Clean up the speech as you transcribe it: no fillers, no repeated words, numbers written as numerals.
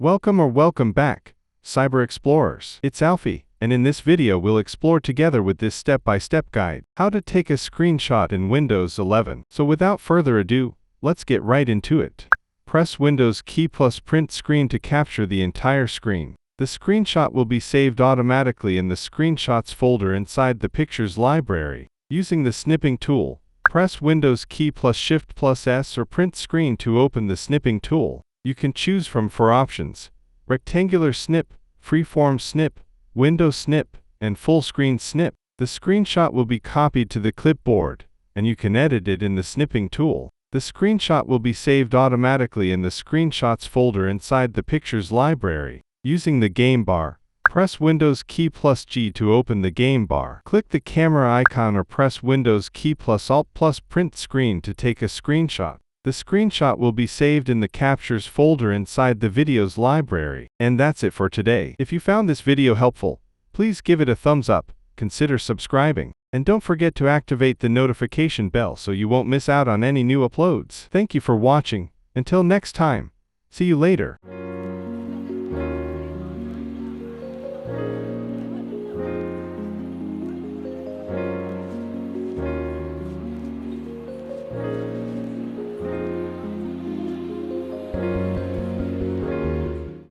Welcome back, Cyber Explorers. It's Alfie, and in this video we'll explore together with this step-by-step guide, how to take a screenshot in Windows 11. So without further ado, let's get right into it. Press Windows key plus print screen to capture the entire screen. The screenshot will be saved automatically in the Screenshots folder inside the Pictures library. Using the snipping tool, press Windows key plus Shift plus S or print screen to open the snipping tool. You can choose from 4 options: rectangular snip, freeform snip, window snip, and full screen snip. The screenshot will be copied to the clipboard, and you can edit it in the snipping tool. The screenshot will be saved automatically in the Screenshots folder inside the Pictures library. Using the game bar, press Windows key plus G to open the game bar. Click the camera icon or press Windows key plus Alt plus print screen to take a screenshot. The screenshot will be saved in the Captures folder inside the Videos library. And that's it for today. If you found this video helpful, please give it a thumbs up, consider subscribing, and don't forget to activate the notification bell so you won't miss out on any new uploads. Thank you for watching. Until next time, see you later.